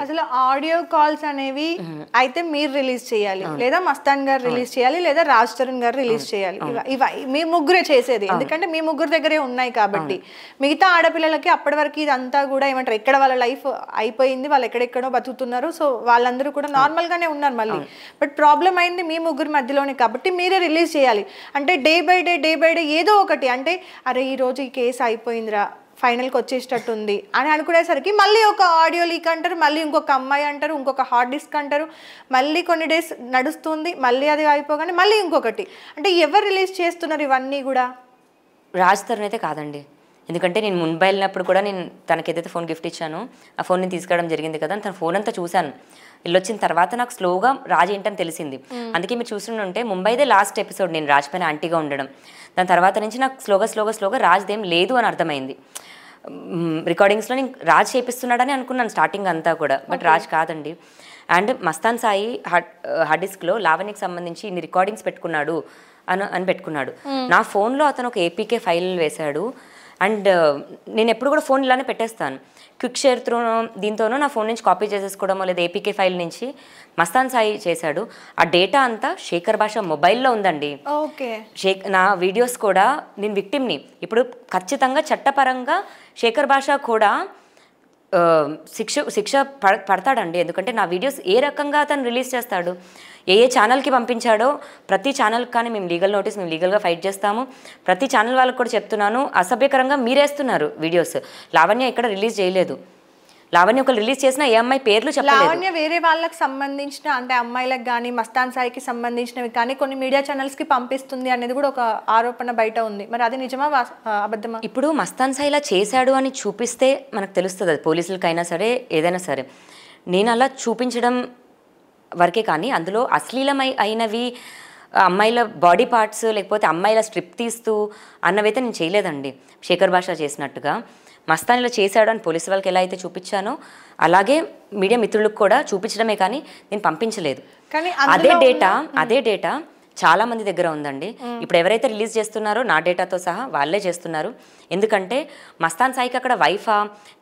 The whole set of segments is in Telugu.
అసలు ఆడియో కాల్స్ అనేవి అయితే మీరు రిలీజ్ చేయాలి, లేదా మస్తాన్ గారు రిలీజ్ చేయాలి, లేదా రాజ్ తరుణ్ గారు రిలీజ్ చేయాలి. మీ ముగ్గురే చేసేది, ఎందుకంటే మీ ముగ్గురు దగ్గరే ఉన్నాయి కాబట్టి. మిగతా ఆడపిల్లలకి అప్పటి వరకు ఇదంతా కూడా ఏమంటారు, ఎక్కడ వాళ్ళ లైఫ్ అయిపోయింది, వాళ్ళు ఎక్కడెక్కడో బతుకుతున్నారు, సో వాళ్ళందరూ కూడా నార్మల్ గానే ఉన్నారు మళ్ళీ. బట్ ప్రాబ్లం అయింది మీ ముగ్గురు మధ్యలోనే కాబట్టి మీరే రిలీజ్ చేయాలి. అంటే డే బై డే ఏదో ఒకటి, అంటే అరే ఈ రోజు ఈ కేసు అయిపోయిందిరా, ఫైనల్కి వచ్చేటట్టుంది అని అనుకునేసరికి మళ్ళీ ఒక ఆడియో లీక్ అంటారు, మళ్ళీ ఇంకొక అమ్మాయి అంటారు, ఇంకొక హార్డ్ డిస్క్ అంటారు, మళ్ళీ కొన్ని డేస్ నడుస్తుంది, మళ్ళీ అది అయిపోగానే మళ్ళీ ఇంకొకటి. అంటే ఎవరు రిలీజ్ చేస్తున్నారు ఇవన్నీ కూడా? రాజ్ తరుణ్ అయితే కాదండి. ఎందుకంటే నేను ముంబై వెళ్ళినప్పుడు కూడా నేను తనకి ఏదైతే ఫోన్ గిఫ్ట్ ఇచ్చానో ఆ ఫోన్ నేను తీసుకురావడం జరిగింది కదా, తన ఫోన్ అంతా చూశాను. వెళ్ళొచ్చిన తర్వాత నాకు స్లోగా రాజ్ ఏంటని తెలిసింది. అందుకే మీరు చూస్తుంటే ముంబైదే లాస్ట్ ఎపిసోడ్ నేను రాజ్ పైన ఆంటీగా ఉండడం. దాని తర్వాత నుంచి నాకు స్లోగా రాజ్దేం లేదు అని అర్థమైంది. రికార్డింగ్స్లో నేను రాజ్ చేపిస్తున్నాడని అనుకున్నాను స్టార్టింగ్ అంతా కూడా, బట్ రాజ్ కాదండి. అండ్ మస్తాన్ సాయి హార్డ్ డిస్క్లో లావణ్యకి సంబంధించి ఇన్ని రికార్డింగ్స్ పెట్టుకున్నాడు అని పెట్టుకున్నాడు. నా ఫోన్లో అతను ఒక ఏపీకే ఫైల్ వేశాడు. అండ్ నేను ఎప్పుడు కూడా ఫోన్ ఇలానే పెట్టేస్తాను, క్విక్ షేర్ త్రూనో దీంతోనో నా ఫోన్ నుంచి కాపీ చేసేసుకోవడమో లేదా ఏపీకే ఫైల్ నుంచి మస్తాన్ సాయి చేశాడు. ఆ డేటా అంతా శేఖర్ భాష మొబైల్లో ఉందండి. నా వీడియోస్ కూడా నేను విక్టిమ్ని. ఇప్పుడు ఖచ్చితంగా చట్టపరంగా శేఖర్ భాష కూడా శిక్ష పడతాడండి. ఎందుకంటే నా వీడియోస్ ఏ రకంగా అతను రిలీజ్ చేస్తాడు, ఏ ఛానల్కి పంపించాడో ప్రతి ఛానల్కి కానీ మేము లీగల్ నోటీస్, మేము లీగల్గా ఫైట్ చేస్తాము. ప్రతి ఛానల్ వాళ్ళకి కూడా చెప్తున్నాను, అసభ్యకరంగా మీరేస్తున్నారు వీడియోస్. లావణ్య ఇక్కడ రిలీజ్ చేయలేదు. లావణ్య ఒకరు రిలీజ్ చేసిన ఏ అమ్మాయి పేర్లు చెప్పలేదు. లావణ్య వేరే వాళ్ళకి సంబంధించిన, అంటే అమ్మాయిలకు కానీ మస్తాన్ సాయికి సంబంధించినవి కానీ కొన్ని మీడియా ఛానల్స్కి పంపిస్తుంది అనేది కూడా ఒక ఆరోపణ బయట ఉంది. మరి అది నిజమా అబద్ధమా? ఇప్పుడు మస్తాన్ సాయి ఇలా చేశాడు అని చూపిస్తే మనకు తెలుస్తుంది, అది పోలీసులకైనా సరే ఏదైనా సరే. నేను అలా చూపించడం వరకే కానీ అందులో అశ్లీలమై అయినవి అమ్మాయిల బాడీ పార్ట్స్ లేకపోతే అమ్మాయిల స్ట్రిప్ తీస్తూ అన్నవైతే నేను చేయలేదండి. శేఖర్ భాష చేసినట్టుగా మస్తాన్ ఇలా చేశాడు అని పోలీసు వాళ్ళకి ఎలా అయితే చూపించానో అలాగే మీడియా మిత్రులకు కూడా చూపించడమే కానీ నేను పంపించలేదు. కానీ అదే డేటా చాలా మంది దగ్గర ఉందండి. ఇప్పుడు ఎవరైతే రిలీజ్ చేస్తున్నారో నా డేటాతో సహా వాళ్ళే చేస్తున్నారు. ఎందుకంటే మస్తాన్ సాయికి అక్కడ వైఫా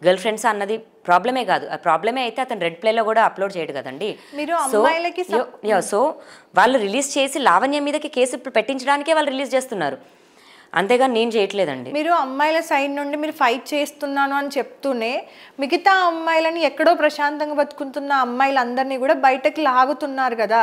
గర్ల్ ఫ్రెండ్స్ అన్నది ప్రాబ్లమే కాదు. ఆ ప్రాబ్లమే అయితే అతను రెడ్ ప్లేలో కూడా అప్లోడ్ చేయడు కదండి. సో వాళ్ళు రిలీజ్ చేసి లావణ్య మీదకి కేసు పెట్టించడానికే వాళ్ళు రిలీజ్ చేస్తున్నారు, అంతేగాని నేను చేయట్లేదండి. మీరు అమ్మాయిల సైడ్ నుండి మీరు ఫైట్ చేస్తున్నాను అని చెప్తూనే మిగతా అమ్మాయిలని ఎక్కడో ప్రశాంతంగా బతుకుతున్న అమ్మాయిలందరినీ కూడా బయటకు లాగుతున్నారు కదా.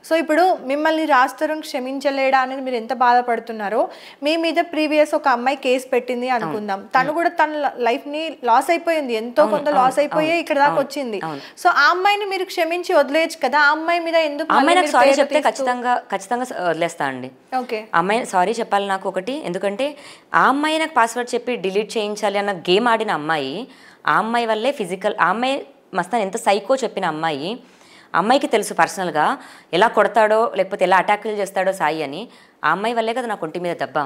సో ఇప్పుడు మిమ్మల్ని రాజ్ తరుణ్ క్షమించలేడా అనేది మీరు ఎంత బాధపడుతున్నారో, మీ మీద ప్రీవియస్ ఒక అమ్మాయి కేసు పెట్టింది అనుకుందాం, తను కూడా తన లైఫ్ని లాస్ అయిపోయింది, ఎంతో కొంత లాస్ అయిపోయి ఇక్కడ దాకా వచ్చింది. సో ఆ అమ్మాయిని మీరు క్షమించి వదిలేయచ్చు కదా, ఆ అమ్మాయి మీద ఎందుకు? అమ్మాయి సారీ చెప్తే ఖచ్చితంగా వదిలేస్తా అండి. ఓకే, అమ్మాయి సారీ చెప్పాలి నాకు ఒకటి. ఎందుకంటే ఆ అమ్మాయి నాకు పాస్వర్డ్ చెప్పి డిలీట్ చేయించాలి అన్న గేమ్ ఆడిన అమ్మాయి, ఆ అమ్మాయి వల్లే ఫిజికల్, ఆ అమ్మాయి మస్తాన్ ఎంత సైకో చెప్పిన అమ్మాయి, అమ్మాయికి తెలుసు పర్సనల్గా ఎలా కొడతాడో లేకపోతే ఎలా అటాక్లు చేస్తాడో సాయి అని. ఆ అమ్మాయి వల్లే కదా నాకు ఒంటి మీద దెబ్బ.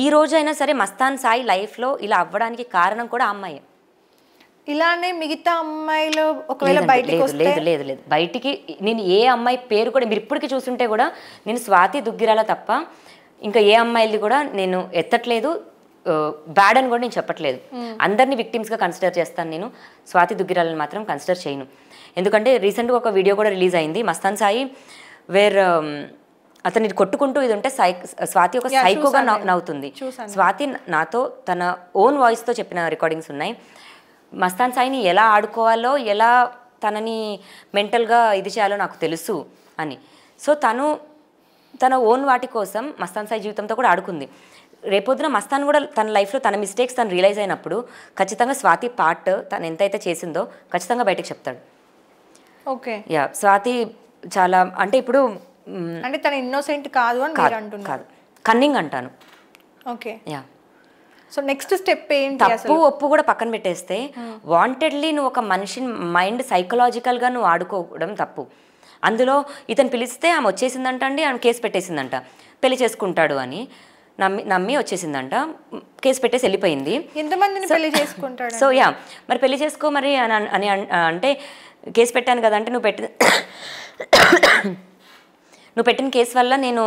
ఈ రోజైనా సరే మస్తాన్ సాయి లైఫ్లో ఇలా అవ్వడానికి కారణం కూడా ఆ అమ్మాయి. ఇలానే మిగతా అమ్మాయిలు ఒకవేళ బయటికి లేదు బయటికి నేను ఏ అమ్మాయి పేరు కూడా మీరు ఇప్పటికీ చూస్తుంటే కూడా నేను స్వాతి దుగ్గిరాల తప్ప ఇంకా ఏ అమ్మాయిలు కూడా నేను ఎత్తట్లేదు, బ్యాడ్ అని కూడా నేను చెప్పట్లేదు. అందరినీ విక్టిమ్స్గా కన్సిడర్ చేస్తాను నేను, స్వాతి దుగ్గిరాలను మాత్రం కన్సిడర్ చేయను. ఎందుకంటే రీసెంట్గా ఒక వీడియో కూడా రిలీజ్ అయింది మస్తాన్ సాయి వేర్ అతన్ని కొట్టుకుంటూ ఇది ఉంటే స్వాతి ఒక సైకోగా నవ్వుతుంది. స్వాతి నాతో తన ఓన్ వాయిస్తో చెప్పిన రికార్డింగ్స్ ఉన్నాయి. మస్తాన్ సాయిని ఎలా ఆడుకోవాలో ఎలా తనని మెంటల్గా ఇది చేయాలో నాకు తెలుసు అని. సో తన ఓన్ వాటి కోసం మస్తాన్ సాయి జీవితంతో కూడా ఆడుకుంది. రేపొద్దున మస్తాన్ కూడా తన లైఫ్లో తన మిస్టేక్స్ తను రియలైజ్ అయినప్పుడు ఖచ్చితంగా స్వాతి పార్ట్ తను ఎంతైతే చేసిందో ఖచ్చితంగా బయటకు చెప్తాడు. ఓకే, యా స్వాతి చాలా అంటే ఇప్పుడు అంటే తన ఇన్నోసెంట్ కాదు అని మీరు అంటున్నారు. కన్నింగ్ అంటాను. Okay, yeah. So next step ఏంటి? తప్పు ఒప్పు కూడా పక్కన పెట్టేస్తే వాంటెడ్లీ నువ్వు ఒక మనిషి మైండ్ సైకలాజికల్గా నువ్వు ఆడుకోవడం తప్పు. అందులో ఇతను పిలిస్తే ఆమె వచ్చేసిందంట అండి, ఆమె కేసు పెట్టేసిందంట, పెళ్లి చేసుకుంటాడు అని నమ్మి వచ్చేసిందంట, కేసు పెట్టేసి వెళ్ళిపోయింది. ఎంతమందిని పెళ్లి చేసుకుంటాడు? సో యా మరి పెళ్లి చేసుకో మరి అని అంటే కేసు పెట్టాను కదా అంటే నువ్వు పెట్టిన కేసు వల్ల నేను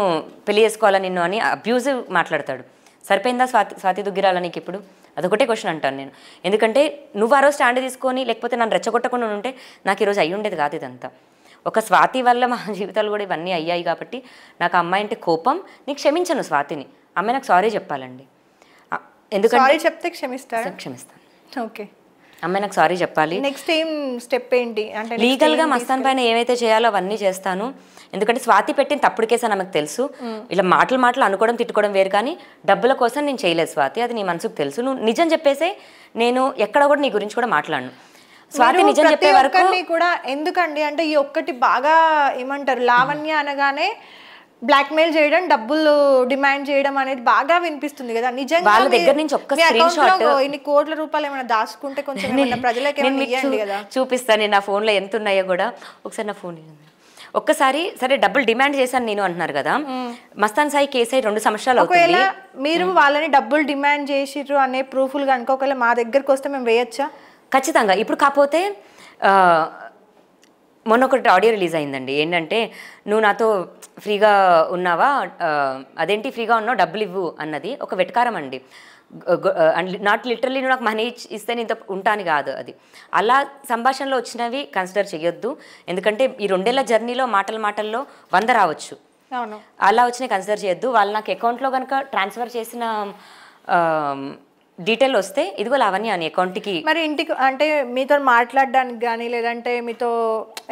పెళ్లి చేసుకోవాలా నిన్ను అని అబ్యూజివ్ మాట్లాడతాడు. సరిపోయిందా స్వాతి దుగ్గిరాల నీకు ఇప్పుడు? అదొకటే క్వశ్చన్ అంటాను నేను. ఎందుకంటే నువ్వు ఆ రోజు స్టాండ్ తీసుకొని లేకపోతే నన్ను రెచ్చగొట్టకుండా ఉంటే నాకు ఈరోజు అయ్యి ఉండేది కాదు ఇదంతా. ఒక స్వాతి వల్ల మా జీవితాలు కూడా ఇవన్నీ అయ్యాయి కాబట్టి నాకు అమ్మాయి అంటే కోపం. నీకు క్షమించను స్వాతిని, అమ్మాయి నాకు సారీ చెప్పాలండి. ఎందుకంటే చెప్తే క్షమిస్తాను. ఓకే, అమ్మాయి నాకు సారీ చెప్పాలి. నెక్స్ట్ ఏం స్టెప్ ఏంటి అంటే లీగల్గా మస్తాన్ పైన ఏమైతే చేయాలో అవన్నీ చేస్తాను. ఎందుకంటే స్వాతి పెట్టిన తప్పుడు కేసు నాకు తెలుసు. ఇలా మాటలు అనుకోవడం తిట్టుకోవడం వేరు, కానీ డబ్బుల కోసం నేను చేయలేదు స్వాతి, అది నీ మనసుకు తెలుసు. నువ్వు నిజం చెప్పేసే, నేను ఎక్కడ కూడా నీ గురించి కూడా మాట్లాడను. స్వాతి నిజం చెప్పే వరకు కూడా. ఎందుకండి అంటే ఈ ఒక్కటి బాగా ఏమంటారు, లావణ్య అనగానే బ్లాక్మెయిల్ చేయడం, డబ్బులు డిమాండ్ చేయడం అనేది బాగా వినిపిస్తుంది కదా. నిజంగా వాళ్ళ దగ్గర నుంచి ఒక్క స్క్రీన్ షాట్ ఇన్ని కోట్ల రూపాయలు ఏమైనా దాచుకుంటే కొంచెం ప్రజలకి ఇవ్వండి కదా. చూపిస్తాను నేను నా ఫోన్లో ఎంత ఉన్నాయో కూడా. ఒకసారి నా ఫోన్ ఒక్కసారి. సరే డబ్బులు డిమాండ్ చేశాను నేను అంటున్నారు కదా, మస్తాన్ సాయి కేసు అయి 2 సంవత్సరాలు ఒకవేళ మీరు వాళ్ళని డబ్బులు డిమాండ్ చేసిర్రు అనే ప్రూఫ్లు కనుక ఒకవేళ మా దగ్గరకు వస్తే మేము వేయచ్చా? ఖచ్చితంగా. ఇప్పుడు కాకపోతే మొన్న ఒకటి ఆడియో రిలీజ్ అయిందండి. ఏంటంటే, నువ్వు నాతో ఫ్రీగా ఉన్నావా, అదేంటి ఫ్రీగా ఉన్నావు డబ్బులు ఇవ్వు అన్నది ఒక వెటకారం అండి. నాట్ లిటరల్లీ నువ్వు నాకు మనీ ఇస్తే నేను ఉంటాను కాదు. అది అలా సంభాషణలో వచ్చినవి కన్సిడర్ చేయొద్దు. ఎందుకంటే ఈ 2 ఏళ్ల జర్నీలో మాటల్లో 100 రావచ్చు. అలా వచ్చినాయి కన్సిడర్ చేయొద్దు. వాళ్ళు నాకు అకౌంట్లో కనుక ట్రాన్స్ఫర్ చేసిన డీటెయిల్ వస్తే ఇదిగో లావణ్య అని అకౌంట్కి. మరి ఇంటికి అంటే మీతో మాట్లాడడానికి కానీ లేదంటే మీతో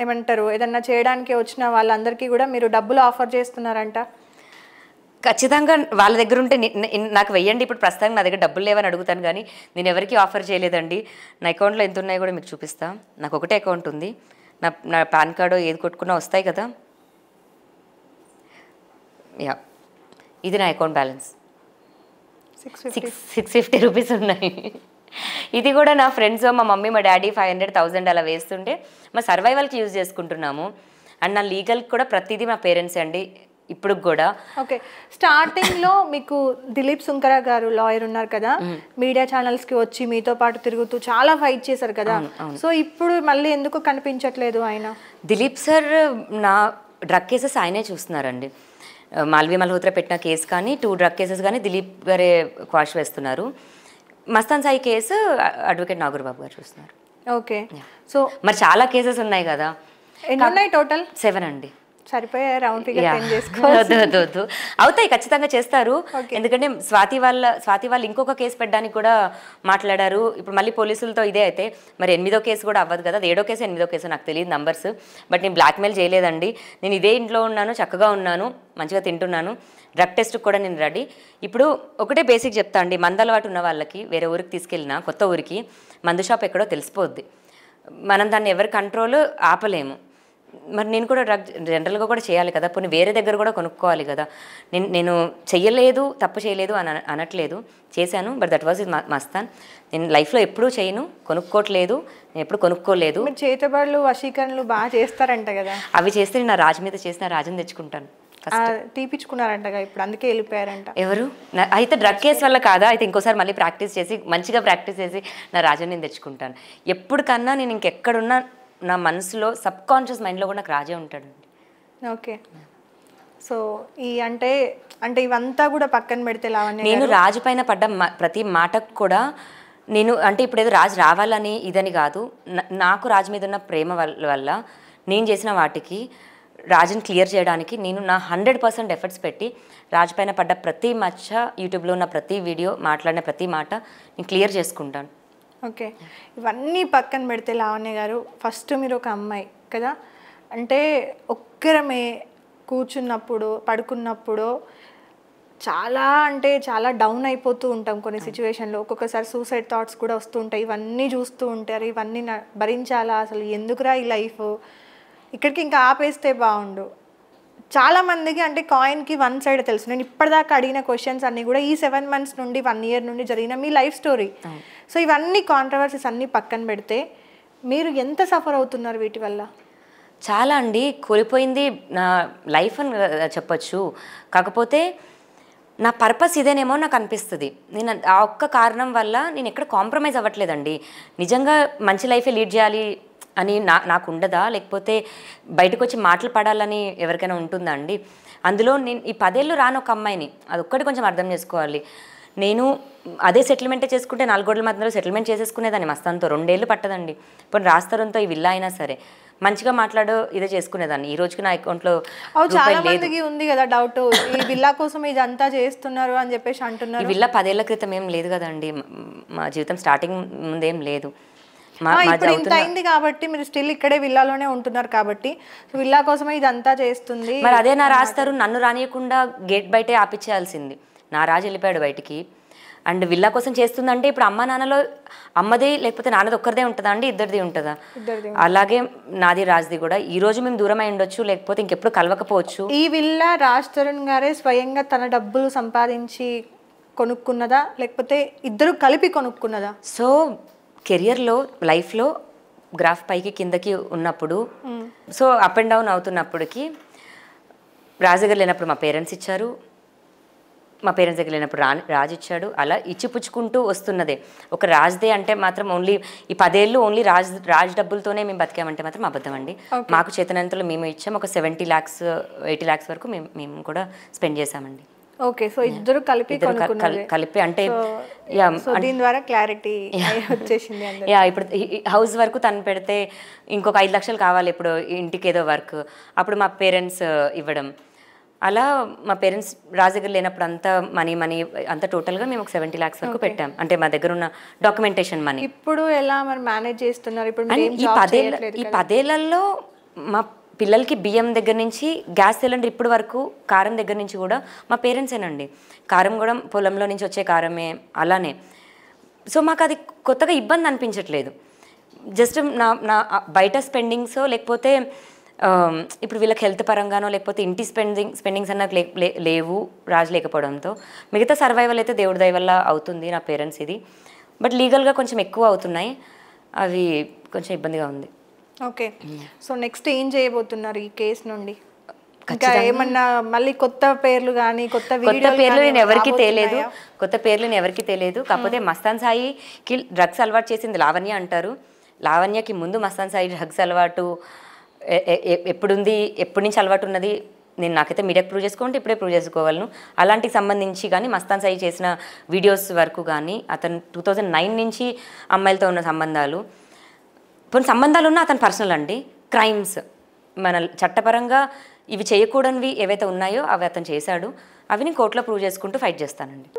ఏమంటారు ఏదన్నా చేయడానికి వచ్చిన వాళ్ళందరికీ కూడా మీరు డబ్బులు ఆఫర్ చేస్తున్నారంట? ఖచ్చితంగా వాళ్ళ దగ్గర ఉంటే నాకు వెయ్యండి. ఇప్పుడు ప్రస్తుతానికి నా దగ్గర డబ్బులు లేవని అడుగుతాను, కానీ నేను ఎవరికి ఆఫర్ చేయలేదండి. నా అకౌంట్లో ఎంత ఉన్నాయో కూడా మీకు చూపిస్తాను. నాకు ఒకటే అకౌంట్ ఉంది. నా పాన్ కార్డు ఏది కొట్టుకున్నా వస్తాయి కదా. యా, ఇది నా అకౌంట్ బ్యాలెన్స్. 650 రూపీస్ ఉన్నాయి. ఇది కూడా నా ఫ్రెండ్స్, మా మమ్మీ, మా డాడీ 500, 1000 అలా వేస్తుంటే మా సర్వైవల్కి యూజ్ చేసుకుంటున్నాము. అండ్ నా లీగల్కి కూడా ప్రతిదీ మా పేరెంట్స్ అండి ఇప్పుడు కూడా. ఓకే, స్టార్టింగ్లో మీకు దిలీప్ సుంకర గారు లాయర్ ఉన్నారు కదా, మీడియా ఛానల్స్కి వచ్చి మీతో పాటు తిరుగుతూ చాలా ఫైట్ చేశారు కదా. సో ఇప్పుడు మళ్ళీ ఎందుకు కనిపించట్లేదు ఆయన? దిలీప్ సార్ నా డ్రగ్ కేసెస్ ఆయనే చూస్తున్నారండి. మాల్వి మల్హోత్రా పెట్టిన కేసు కానీ 2 డ్రగ్ కేసెస్ కానీ దిలీప్ గారే క్వాష్ వేస్తున్నారు. మస్తాన్ సాయి కేసు అడ్వకేట్ నాగూర్బాబు గారు చూస్తున్నారు. ఓకే, సో మరి చాలా కేసెస్ ఉన్నాయి కదా. ఎన్ని ఉన్నాయి టోటల్? 7 అండి. సరిపోయా, రౌండ్ ఫిగర్ 10 చేసుకోవచ్చు. అవుతాయి, ఖచ్చితంగా చేస్తారు. ఎందుకంటే స్వాతి వాళ్ళు ఇంకొక కేసు పెట్టడానికి కూడా మాట్లాడారు. ఇప్పుడు మళ్ళీ పోలీసులతో ఇదే అయితే మరి 8వ కేసు కూడా అవ్వదు కదా. 7వ కేసు 8వ కేసు నాకు తెలియదు నంబర్స్. బట్ నేను బ్లాక్మెయిల్ చేయలేదండి. నేను ఇదే ఇంట్లో ఉన్నాను, చక్కగా ఉన్నాను, మంచిగా తింటున్నాను. డ్రగ్ టెస్ట్కి కూడా నేను రెడీ. ఇప్పుడు ఒకటే బేసిక్ చెప్తా అండి, మందు అలవాటు ఉన్న వాళ్ళకి వేరే ఊరికి తీసుకెళ్ళినా, కొత్త ఊరికి మందు షాప్ ఎక్కడో తెలిసిపోద్ది. మనం దాన్ని ఎవరి కంట్రోల్ ఆపలేము. మరి నేను కూడా డ్రగ్ జనరల్గా కూడా చేయాలి కదా, పోనీ వేరే దగ్గర కూడా కొనుక్కోవాలి కదా. నేను చెయ్యలేదు, తప్పు చేయలేదు అని అనట్లేదు, చేశాను. But that was is Mastan. నేను లైఫ్లో ఎప్పుడూ చేయను, కొనుక్కోవట్లేదు, నేను ఎప్పుడు కొనుక్కోలేదు. చేతబడులు వశీకరణలు బాగా చేస్తారంట కదా, అవి చేస్తే నేను నా రాజు మీద చేసిన రాజుని తెచ్చుకుంటాను. తీపిచ్చుకున్నారంట ఇప్పుడు, అందుకే వెళ్ళిపోయారంట. ఎవరు? అయితే డ్రగ్ కేసు వల్ల కాదా? అయితే ఇంకోసారి మళ్ళీ ప్రాక్టీస్ చేసి మంచిగా ప్రాక్టీస్ చేసి నా రాజుని నేను తెచ్చుకుంటాను. ఎప్పటికన్నా నేను ఇంకెక్కడున్నా నా మనసులో సబ్కాన్షియస్ మైండ్లో కూడా నాకు రాజే ఉంటాడండి. ఓకే, సో ఈ అంటే ఇవంతా కూడా పక్కన పెడితే లావణ్య, నేను రాజు పైన పడ్డ ప్రతి మాటకు కూడా నేను అంటే ఇప్పుడు ఏదో రాజు రావాలని ఇదని కాదు, నాకు రాజు మీద ఉన్న ప్రేమ వల్ల నేను చేసిన వాటికి రాజుని క్లియర్ చేయడానికి నేను నా 100% ఎఫర్ట్స్ పెట్టి రాజు పైన పడ్డ ప్రతి మచ్చ, యూట్యూబ్లో ఉన్న ప్రతి వీడియో, మాట్లాడిన ప్రతి మాట నేను క్లియర్ చేసుకుంటాను. ఓకే, ఇవన్నీ పక్కన పెడితే లావణ్య గారు, ఫస్ట్ మీరు ఒక అమ్మాయి కదా, అంటే ఒక్కరమే కూర్చున్నప్పుడు పడుకున్నప్పుడు చాలా డౌన్ అయిపోతూ ఉంటాం కొన్ని సిచ్యువేషన్లో. ఒక్కొక్కసారి సూసైడ్ థాట్స్ కూడా వస్తూ ఉంటాయి. ఇవన్నీ చూస్తూ ఉంటారు, ఇవన్నీ భరించాలా, అసలు ఎందుకురా ఈ లైఫ్, ఇక్కడికి ఇంకా ఆపేస్తే బాగుండు. చాలామందికి అంటే కాయిన్కి 1 సైడ్ తెలుసు. నేను ఇప్పటిదాకా అడిగిన క్వశ్చన్స్ అన్నీ కూడా ఈ 7 months నుండి 1 year నుండి జరిగిన మీ లైఫ్ స్టోరీ. సో ఇవన్నీ కాంట్రవర్సీస్ అన్నీ పక్కన పెడితే మీరు ఎంత సఫర్ అవుతున్నారు వీటి వల్ల? చాలా అండి, కోల్పోయింది నా లైఫ్ అని చెప్పచ్చు. కాకపోతే నా పర్పస్ ఇదేనేమో నాకు అనిపిస్తుంది. నేను ఆ ఒక్క కారణం వల్ల నేను ఎక్కడ కాంప్రమైజ్ అవ్వట్లేదండి. నిజంగా మంచి లైఫే లీడ్ చేయాలి అని నాకు ఉండదా? లేకపోతే బయటకు వచ్చి మాటలు పడాలని ఎవరికైనా ఉంటుందా అండి? అందులో నేను ఈ 10 ఏళ్ళు రాను ఒక అమ్మాయిని, అదొక్కటి కొంచెం అర్థం చేసుకోవాలి. నేను అదే సెటిల్మెంటే చేసుకుంటే 4 గోడల మధ్యలో సెటిల్మెంట్ చేసేసుకునేదాన్ని మస్తాన్తో. 2 ఏళ్ళు పట్టదండి. ఇప్పుడు రాస్తారంతో ఈ విల్లా అయినా సరే మంచిగా మాట్లాడు ఇదే చేసుకునేదాన్ని. ఈ రోజుకి నా అకౌంట్లో చాలా మందికి ఉంది కదా డౌట్, ఈ విల్లా కోసం ఇదంతా చేస్తున్నారు అని చెప్పేసి అంటున్నారు. ఈ విల్లా 10 ఏళ్ల క్రితం ఏం లేదు కదండి, మా జీవితం స్టార్టింగ్ ముందేం లేదు. ఇప్పుడు ఇంత అయింది కాబట్టి మీరు స్టిల్ ఇక్కడే విల్లాలోనే ఉంటున్నారు కాబట్టి విల్లా కోసమే ఇదంతా చేస్తుంది. మరి అదే నా రాస్తారు నన్ను రానియకుండా గేట్ బయటే ఆపిచ్చేయాల్సింది. నా రాజు వెళ్ళిపోయాడు బయటికి. అండ్ విల్లా కోసం చేస్తుందంటే ఇప్పుడు అమ్మ నాన్నలో అమ్మది లేకపోతే నాన్నది ఒక్కరిదే ఉంటుందా అండి, ఇద్దరిది ఉంటుందా? అలాగే నాది రాజ్ది కూడా. ఈ రోజు మేము దూరం అయి ఉండొచ్చు, లేకపోతే ఇంకెప్పుడు కలవకపోవచ్చు. ఈ విల్లా రాజ్ తరుణ్ గారే స్వయంగా తన డబ్బులు సంపాదించి కొనుక్కున్నదా లేకపోతే ఇద్దరు కలిపి కొనుక్కున్నదా? సో కెరియర్లో లైఫ్లో గ్రాఫ్ పైకి కిందకి ఉన్నప్పుడు, సో అప్ అండ్ డౌన్ అవుతున్నప్పటికి రాజు దగ్గర లేనప్పుడు మా పేరెంట్స్ ఇచ్చారు, మా పేరెంట్స్ దగ్గర లేనప్పుడు రాజు ఇచ్చాడు. అలా ఇచ్చిపుచ్చుకుంటూ వస్తున్నదే. ఒక రాజ్దే అంటే మాత్రం ఓన్లీ ఈ 10 ఏళ్ళు ఓన్లీ రాజ్ డబ్బులతోనే మేము బతికామంటే మాత్రం అబద్ధం అండి. మాకు చేతనంతలో మేము ఇచ్చాము. ఒక 70 lakhs 80 lakhs వరకు మేము కూడా స్పెండ్ చేసామండి. ఓకే, సో ఇద్దరు కలిపి అంటే దీని ద్వారా క్లారిటీ వచ్చేసింది. ఇప్పుడు హౌస్ వరకు తను పెడితే ఇంకొక 5 లక్షలు కావాలి ఇప్పుడు ఇంటికి ఏదో వర్క్, అప్పుడు మా పేరెంట్స్ ఇవ్వడం. అలా మా పేరెంట్స్ రాజు దగ్గర లేనప్పుడు అంతా మనీ అంతా టోటల్గా మేము ఒక 70 lakhs వరకు పెట్టాం. అంటే మా దగ్గర ఉన్న డాక్యుమెంటేషన్ మనీ. ఇప్పుడు ఎలా మరి మేనేజ్ చేస్తున్నారు? ఇప్పుడు ఈ 10 ఏళ్లలో మా పిల్లలకి బియ్యం దగ్గర నుంచి గ్యాస్ సిలిండర్ ఇప్పుడు వరకు కారం దగ్గర నుంచి కూడా మా పేరెంట్సేనండి. కారం కూడా పొలంలో నుంచి వచ్చే కారమే అలానే. సో మాకు అది కొత్తగా ఇబ్బంది అనిపించట్లేదు. జస్ట్ నా బయట స్పెండింగ్సో లేకపోతే ఇప్పుడు వీళ్ళకి హెల్త్ పరంగానో లేకపోతే ఇంటి స్పెండింగ్స్ అన్నది లేవు రాజు లేకపోవడంతో. మిగతా సర్వైవల్ అయితే దేవుడి దయ వల్ల అవుతుంది నా పేరెంట్స్ ఇది. బట్ లీగల్గా కొంచెం ఎక్కువ అవుతున్నాయి, అవి కొంచెం ఇబ్బందిగా ఉంది. ఓకే, సో నెక్స్ట్ ఏం చేయబోతున్నారు ఈ కేసు నుండి? ఇంకా ఏమన్నా మళ్ళీ కొత్త పేర్లు కానీ కొత్త పేర్లు నేను ఎవరికి తెలియదు. కాకపోతే మస్తాన్ సాయికి డ్రగ్స్ అలవాటు చేసింది లావణ్య అంటారు. లావణ్యకి ముందు మస్తాన్ సాయి డ్రగ్స్ అలవాటు ఎప్పటి నుంచి అలవాటు ఉన్నది నేను నాకైతే మీడియాకి ప్రూవ్ చేసుకోండి, ఇప్పుడే ప్రూవ్ చేసుకోగలను. అలాంటికి సంబంధించి కానీ మస్తాన్ సాయి చేసిన వీడియోస్ వరకు కానీ అతను 2009 నుంచి అమ్మాయిలతో ఉన్న సంబంధాలు ఉన్న అతని పర్సనల్ అండి. క్రైమ్స్ మన చట్టపరంగా ఇవి చేయకూడనివి ఏవైతే ఉన్నాయో అవి అతను చేశాడు. అవి నేను కోర్టులో ప్రూవ్ చేసుకుంటూ ఫైట్ చేస్తానండి.